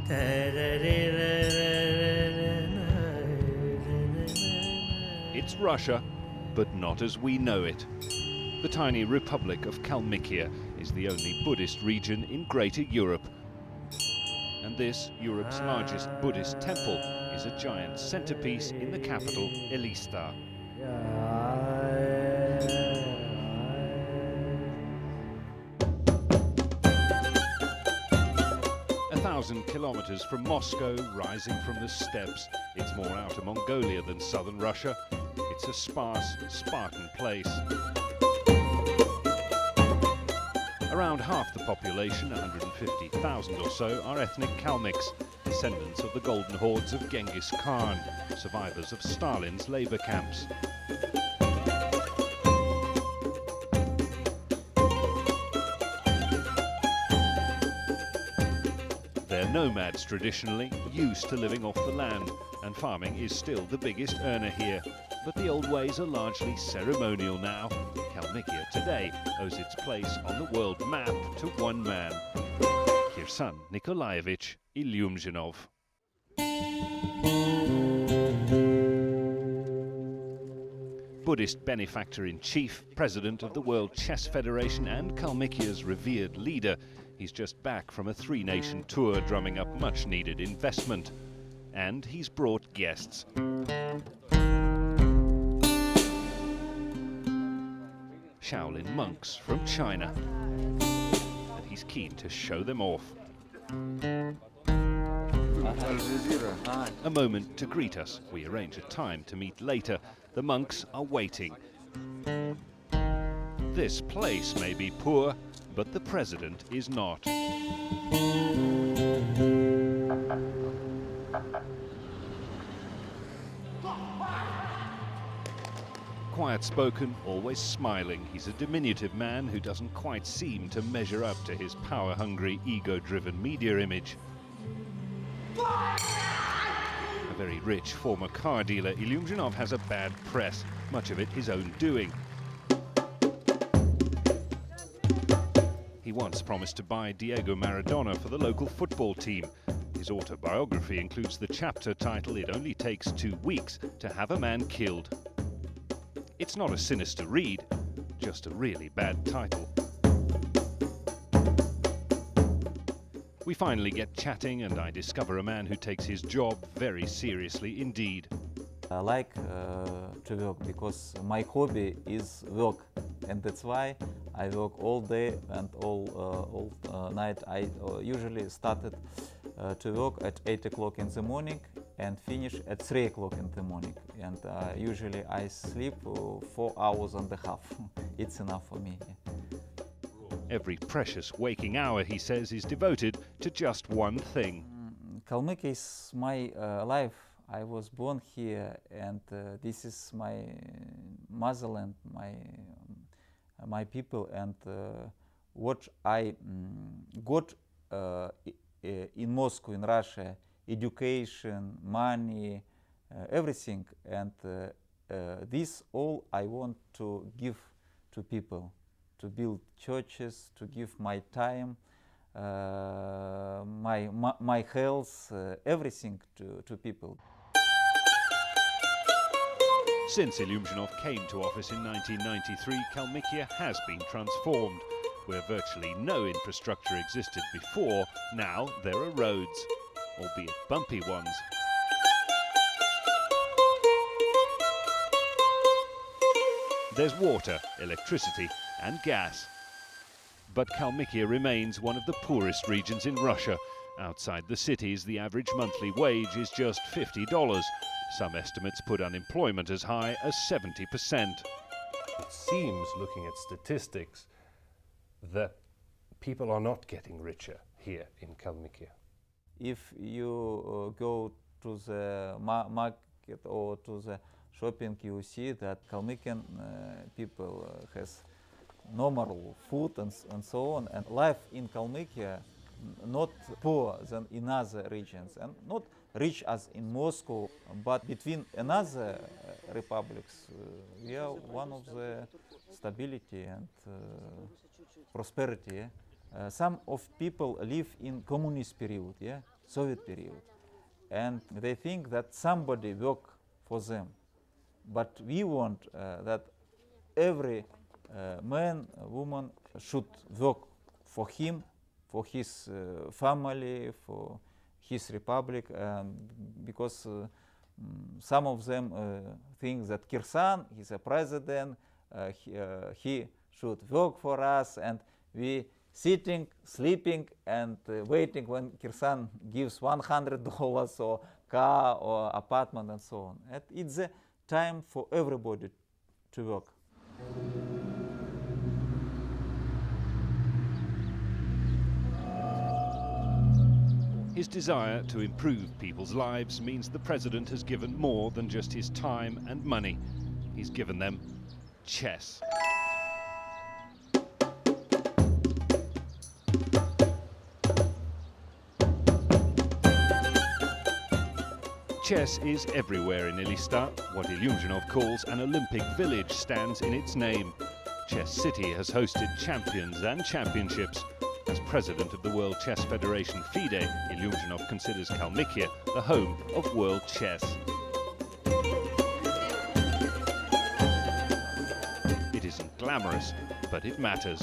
It's Russia, but not as we know it. The tiny republic of Kalmikije is the only Buddhist region in Greater Europe. And this, Europe's largest Buddhist temple, is a giant centerpiece in the capital, Elista. 1,000 kilometers from Moscow, rising from the steppes, it's more outer Mongolia than southern Russia. It's a sparse, Spartan place. Around half the population, 150,000 or so, are ethnic Kalmyks, descendants of the golden hordes of Genghis Khan, survivors of Stalin's labor camps. They're nomads traditionally, used to living off the land, and farming is still the biggest earner here. But the old ways are largely ceremonial now. Kalmikije today owes its place on the world map to one man, Kirsan Iljumžinov. Buddhist benefactor-in-chief, president of the World Chess Federation and Kalmikiye's revered leader, he's just back from a three-nation tour drumming up much-needed investment. And he's brought guests. Shaolin monks from China. And he's keen to show them off. A moment to greet us. We arrange a time to meet later. The monks are waiting. This place may be poor, but the president is not. Quiet-spoken, always smiling, he's a diminutive man who doesn't quite seem to measure up to his power-hungry, ego-driven media image. A very rich former car dealer, Iljumžinov has a bad press, much of it his own doing. He once promised to buy Diego Maradona for the local football team. His autobiography includes the chapter title, "It Only Takes 2 Weeks to Have a Man Killed." It's not a sinister read, just a really bad title. We finally get chatting and I discover a man who takes his job very seriously indeed. I like to work because my hobby is work, and that's why I work all day and all night. I usually started to work at 8 o'clock in the morning and finish at 3 o'clock in the morning. And usually I sleep 4 hours and a half. It's enough for me. Every precious waking hour, he says, is devoted to just one thing. Kalmikije is my life. I was born here, and this is my motherland, my people, and what I got in Moscow, in Russia, education, money, everything, and this all I want to give to people, to build churches, to give my time, my health, everything to people. Since Iljumžinov came to office in 1993, Kalmikije has been transformed. Where virtually no infrastructure existed before, now there are roads, albeit bumpy ones. There's water, electricity and gas. But Kalmikije remains one of the poorest regions in Russia. Outside the cities, the average monthly wage is just $50. Some estimates put unemployment as high as 70%. It seems, looking at statistics, that people are not getting richer here in Kalmikije. If you go to the market or to the shopping, you see that Kalmykian people has normal food and so on. And life in Kalmykije not poor than in other regions, and not rich as in Moscow, but between another republics, we are one of the stability and prosperity. Some of people live in communist period, Soviet period. And they think that somebody work for them. But we want that every man, woman should work for him, for his family, for his republic, because some of them think that Kirsan is a president, he should work for us, and we sitting, sleeping, and waiting when Kirsan gives $100 or car or apartment and so on. And it's a time for everybody to work. His desire to improve people's lives means the president has given more than just his time and money. He's given them chess. Chess is everywhere in Ilista. What Iljumžinov calls an Olympic village stands in its name. Chess City has hosted champions and championships. As president of the World Chess Federation FIDE, Iljumžinov considers Kalmikije the home of world chess. It isn't glamorous, but it matters.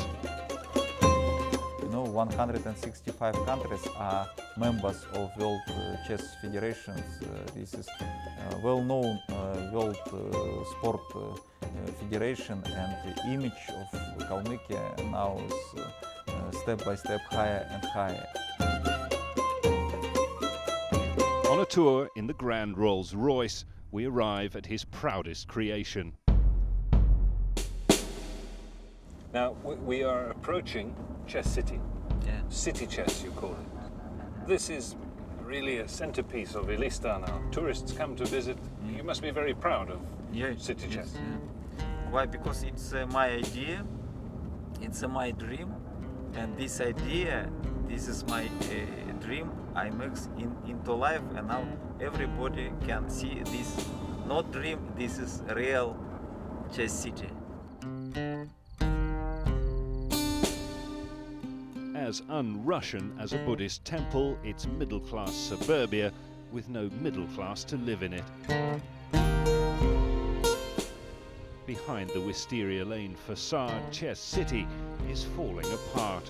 You know, 165 countries are members of World Chess Federations. This is well-known World Sport Federation, and the image of Kalmikije now is step by step higher and higher. On a tour in the Grand Rolls-Royce, we arrive at his proudest creation. Now, we are approaching Chess City. Yeah. City chess, you call it. This is really a centerpiece of Ilista now. Tourists come to visit. You must be very proud of city chess. Yeah. Why? Because it's my idea, it's my dream, and this idea, this is my dream I mix into life, and now everybody can see this, not dream, this is real chess city. As un-Russian as a Buddhist temple, it's middle-class suburbia with no middle class to live in it. Behind the Wisteria Lane facade, Chess City is falling apart.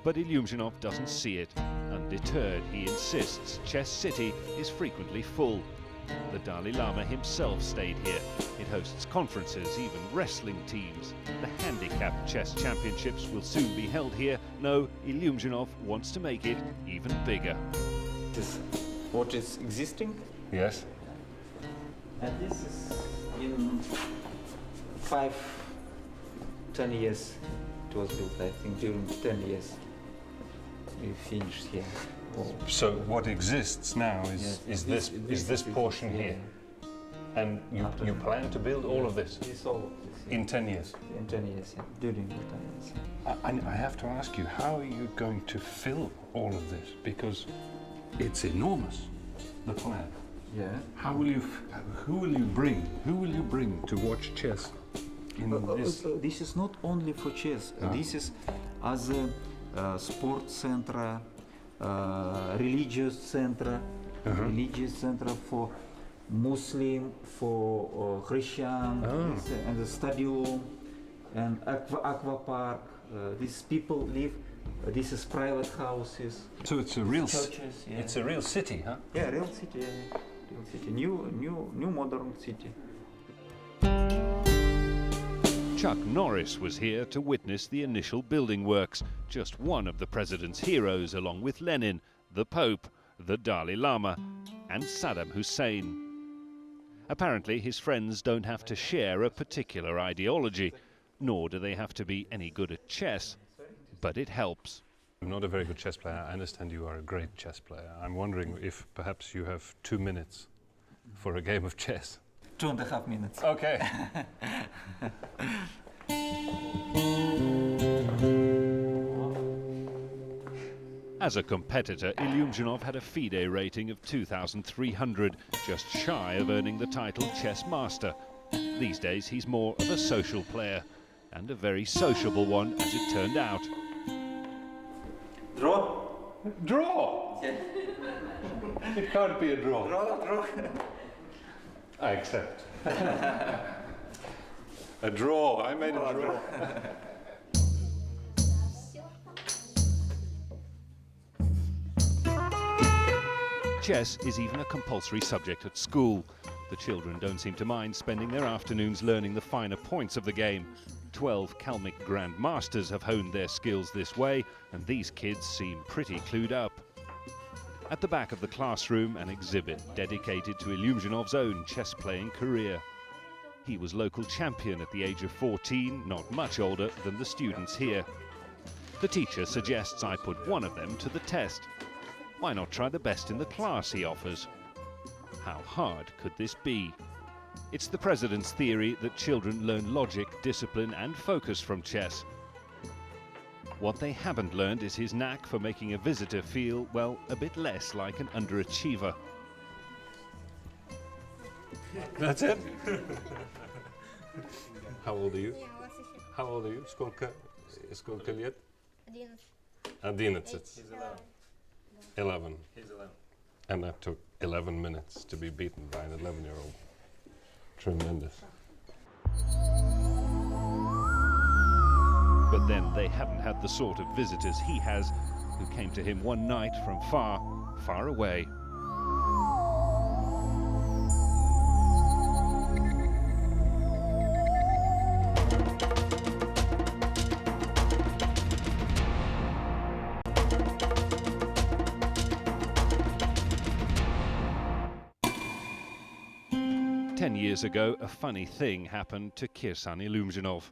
But Iljumžinov doesn't see it. Undeterred, he insists Chess City is frequently full. The Dalai Lama himself stayed here. It hosts conferences, even wrestling teams. The handicap chess championships will soon be held here. No, Iljumžinov wants to make it even bigger. This is what is existing. Yes. And this is in 10 years it was built, I think, during 10 years we finished here. So what exists now is this portion here, and you plan to build all of this in 10 years. In 10 years, yeah. During the 10 years. I have to ask you, how are you going to fill all of this? Because it's enormous, the plan. Yeah. Who will you bring to watch chess in this? This is not only for chess. This is as a sports center. Religious center for Muslim, for Christian, and the stadium and aqua park. These people live. This is private houses. So it's a real churches. Yeah. It's a real city, huh? Yeah, real city. Yeah. Real city. New modern city. Chuck Norris was here to witness the initial building works, just one of the president's heroes, along with Lenin, the Pope, the Dalai Lama, and Saddam Hussein. Apparently, his friends don't have to share a particular ideology, nor do they have to be any good at chess, but it helps. I'm not a very good chess player. I understand you are a great chess player. I'm wondering if perhaps you have 2 minutes for a game of chess. 2.5 minutes. Okay. As a competitor, Iljumžinov had a FIDE rating of 2,300, just shy of earning the title Chess Master. These days he's more of a social player, and a very sociable one as it turned out. Draw. Draw! It can't be a draw. Draw. I accept. A draw. I made a draw. Chess is even a compulsory subject at school. The children don't seem to mind spending their afternoons learning the finer points of the game. 12 Kalmik grandmasters have honed their skills this way, and these kids seem pretty clued up. At the back of the classroom, an exhibit dedicated to Iljumžinov's own chess-playing career. He was local champion at the age of 14, not much older than the students here. The teacher suggests I put one of them to the test. Why not try the best in the class, he offers. How hard could this be? It's the president's theory that children learn logic, discipline and focus from chess. What they haven't learned is his knack for making a visitor feel, well, a bit less like an underachiever. That's it? How old are you? How old are you? Сколько лет? 11. He's 11. 11. He's 11. And that took 11 minutes to be beaten by an 11-year-old. Tremendous. But then they haven't had the sort of visitors he has, who came to him one night from far, far away. Ten years ago, a funny thing happened to Kirsan Iljumžinov.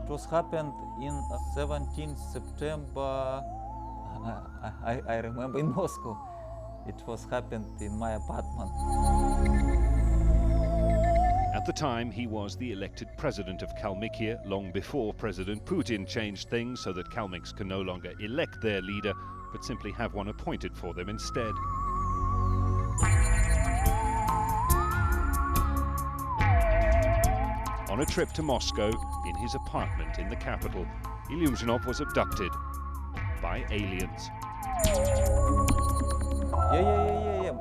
It was happened in 17th September, I remember, in Moscow. It was happened in my apartment. At the time, he was the elected president of Kalmikije, long before President Putin changed things so that Kalmiks can no longer elect their leader, but simply have one appointed for them instead. On a trip to Moscow, in his apartment in the capital, Iljumžinov was abducted by aliens. Yeah.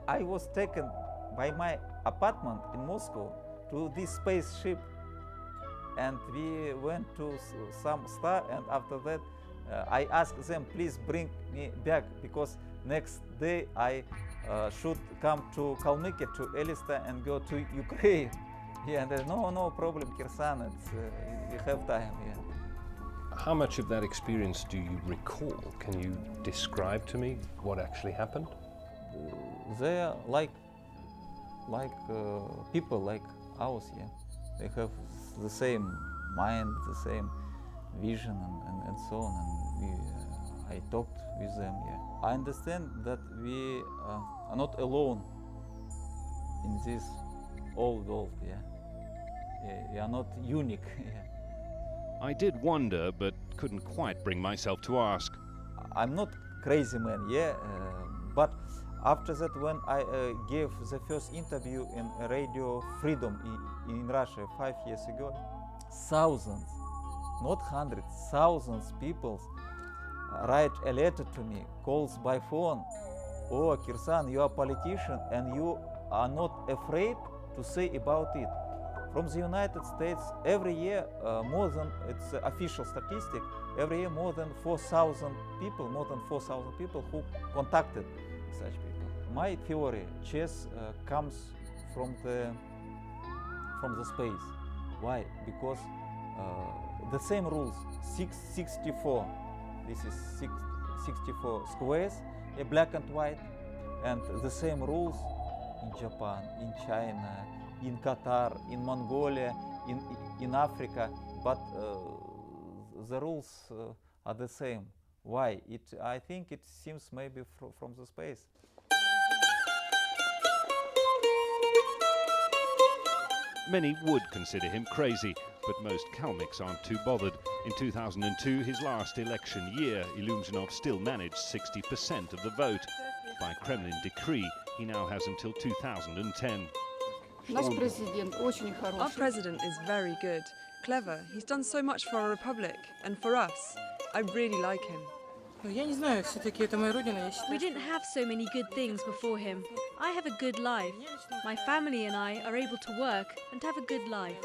I was taken by my apartment in Moscow to this spaceship, and we went to some star, and after that I asked them, please bring me back, because next day I should come to Kalmikije, to Elista, and go to Ukraine. Yeah, and no problem, Kirsan, you have time. Yeah. How much of that experience do you recall? Can you describe to me what actually happened? They are like people like ours. Yeah, they have the same mind, the same vision, and so on. And I talked with them. Yeah, I understand that we are not alone in this old world. Yeah. We are not unique. I did wonder, but couldn't quite bring myself to ask. I'm not crazy man, yeah, but after that, when I gave the first interview in Radio Freedom in Russia 5 years ago, thousands, not hundreds, thousands people write a letter to me, calls by phone. Oh, Kirsan, you are a politician and you are not afraid to say about it. From the United States, every year more than, it's official statistic, every year more than 4,000 people, who contacted such people. My theory, chess comes from the space. Why? Because the same rules, 64, this is 64 squares, black and white, and the same rules in Japan, in China, in Qatar, in Mongolia, in Africa, but the rules are the same. Why? I think it seems maybe from the space. Many would consider him crazy, but most Kalmiks aren't too bothered. In 2002, his last election year, Iljumžinov still managed 60% of the vote. By Kremlin decree, he now has until 2010. Наш президент очень Our хороший. president is very good, clever. He's done so much for our republic and for us. I really like him. Я не знаю, все-таки это моя родина. Я We считаю, didn't have so many good things before him. I have a good life. My family and I are able to work and have a good life.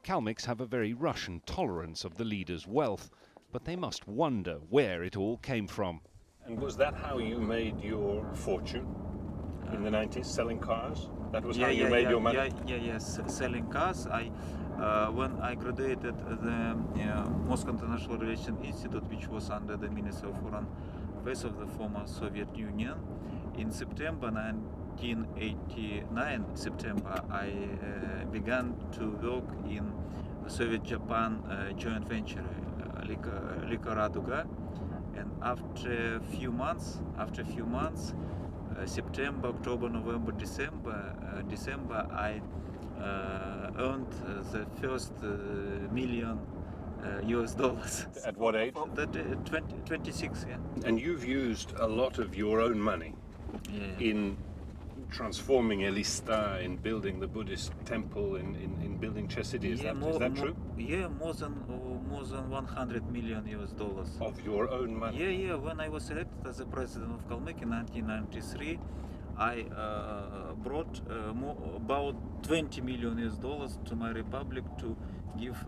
Kalmiks have a very Russian tolerance of the leader's wealth, but they must wonder where it all came from. And was that how you made your fortune in the 90s, selling cars? That was how you made your money? Yes, selling cars. When I graduated the Moscow International Relations Institute, which was under the Ministry of Foreign Affairs of the former Soviet Union, in September 1989, I began to work in the Soviet-Japan joint venture, Lika Raduga, and after a few months, September, October, November, December, I earned the first million US dollars. At what age? 26, yeah. And you've used a lot of your own money in transforming Elista, in building the Buddhist temple, in building Chesedi. Is that true? Yeah, more than 100 million US dollars. Of your own money? Yeah. When I was elected as the president of Kalmikije in 1993, I brought about 20 million US dollars to my republic to give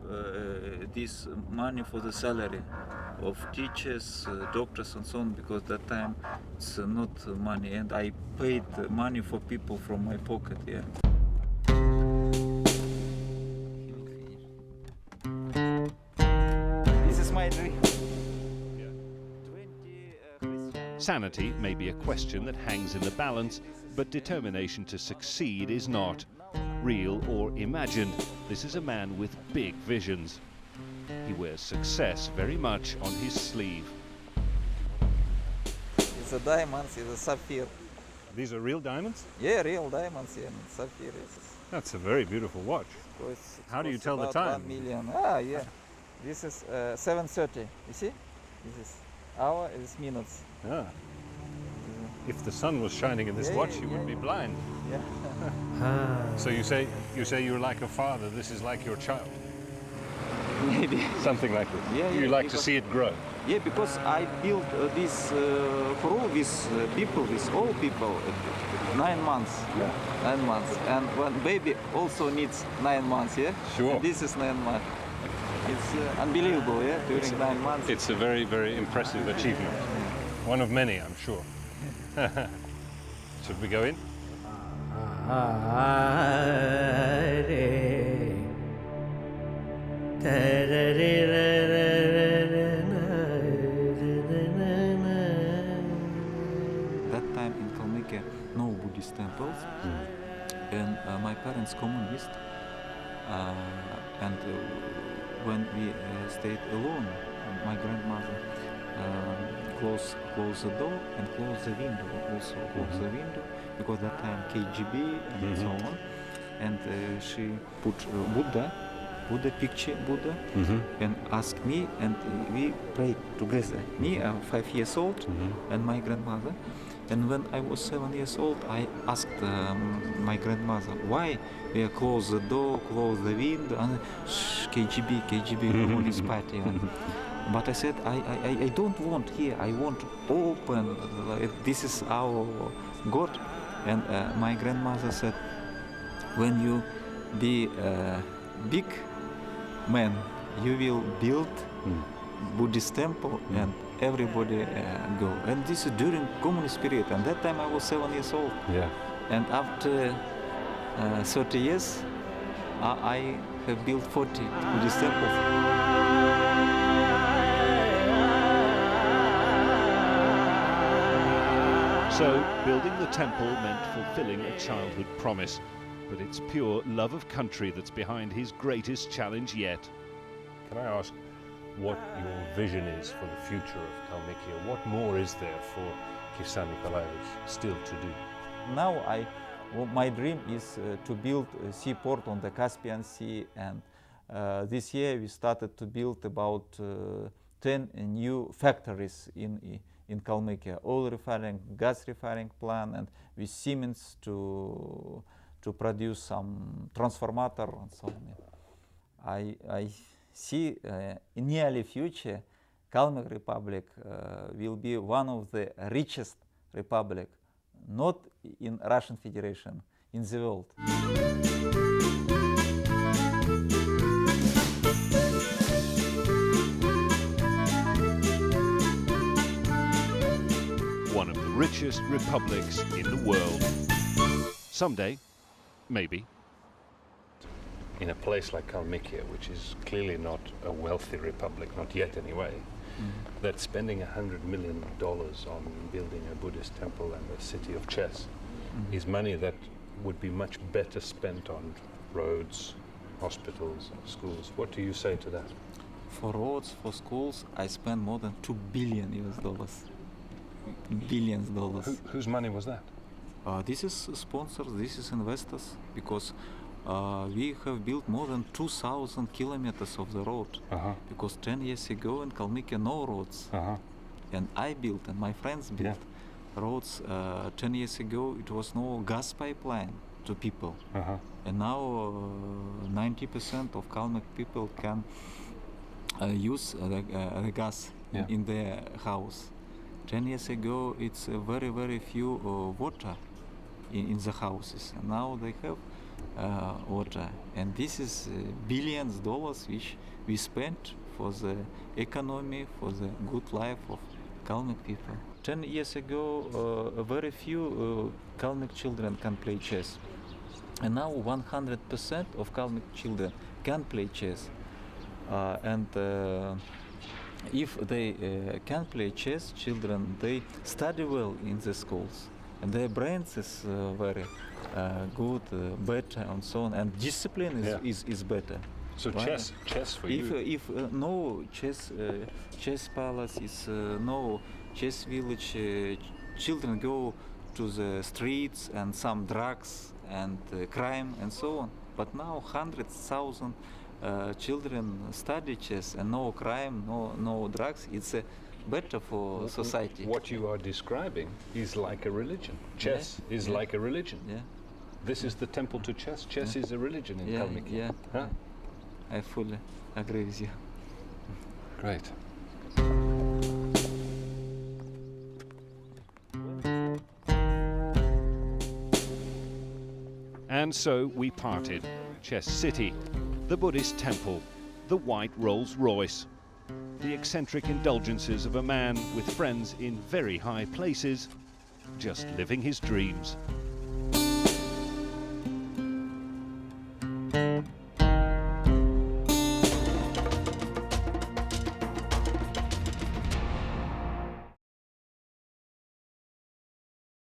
this money for the salary of teachers, doctors and so on, because that time it's not money, and I paid money for people from my pocket, yeah. This is my dream. Sanity may be a question that hangs in the balance, but determination to succeed is not. Real or imagined, this is a man with big visions. He wears success very much on his sleeve. It's a diamond, it's a sapphire. These are real diamonds? Yeah, real diamonds, yeah, sapphire. That's a very beautiful watch. How do you tell the time? 1 million. Yeah. This is 7:30. You see? This is hour, it's minutes. Ah. If the sun was shining in this watch, you would be blind. Yeah. So you say you're like a father. This is like your child. Maybe. Something like this. Yeah, You yeah, like to see it grow. Yeah, because I built this for all these people, with all people, 9 months. Yeah. 9 months. And when baby also needs 9 months, yeah? Sure. And this is 9 months. It's unbelievable, yeah, during 9 months. It's a very, very impressive achievement. One of many, I'm sure. Should we go in? That time in Kalmikije, no Buddhist temples, and my parents communist, and when we stayed alone, my grandmother close the door and close the window, also close the window, because that time KGB and so on, and she put Buddha picture, and asked me, and we prayed together. Me, 5 years old, and my grandmother. And when I was 7 years old, I asked my grandmother, why we close the door, close the window, and KGB, Communist Party. But I said, I don't want here, I want open, this is our God. And my grandmother said, when you be big man, you will build Buddhist temple and everybody go. And this is during communist period, and that time I was 7 years old. Yeah. And after 30 years, I have built 40 Buddhist temples. So, building the temple meant fulfilling a childhood promise, but it's pure love of country that's behind his greatest challenge yet. Can I ask what your vision is for the future of Kalmikije? What more is there for Kirsan Nikolaevich still to do? Now my dream is to build a seaport on the Caspian Sea, and this year we started to build about 10 new factories in in Kalmikije, oil refining, gas refining plant, and with Siemens to produce some transformator and so on. I see in nearly future, Kalmyk Republic will be one of the richest republic, not in Russian Federation, in the world. One of the richest republics in the world. Someday, maybe. In a place like Kalmikije, which is clearly not a wealthy republic, not yet anyway, that spending $100 million on building a Buddhist temple and a city of chess is money that would be much better spent on roads, hospitals, schools. What do you say to that? For roads, for schools, I spend more than $2 billion US. Billions dollars. Whose money was that? This is sponsors, this is investors, because we have built more than 2,000 kilometers of the road. Because 10 years ago in Kalmikije no roads. And I built and my friends built roads. 10 years ago it was no gas pipeline to people. And now 90% of Kalmyk people can use the gas in their house. 10 years ago it's very, very few water in the houses. And now they have water, and this is billions dollars which we spent for the economy, for the good life of Kalmyk people. 10 years ago, very few Kalmyk children can play chess, and now 100% of Kalmyk children can play chess. And if they can play chess, children, they study well in the schools, and their brains is very good, better, and so on, and discipline is better. So chess for you. If no chess palace is no chess village, children go to the streets and some drugs and crime and so on. But now 100,000 children study chess and no crime, no drugs. It's better for society. What you are describing is like a religion. Chess is like a religion. This is the temple to chess. Chess is a religion in Kalmikije. I fully agree with you. Great. And so we parted. Chess City, the Buddhist temple, the white Rolls Royce, the eccentric indulgences of a man with friends in very high places, just living his dreams.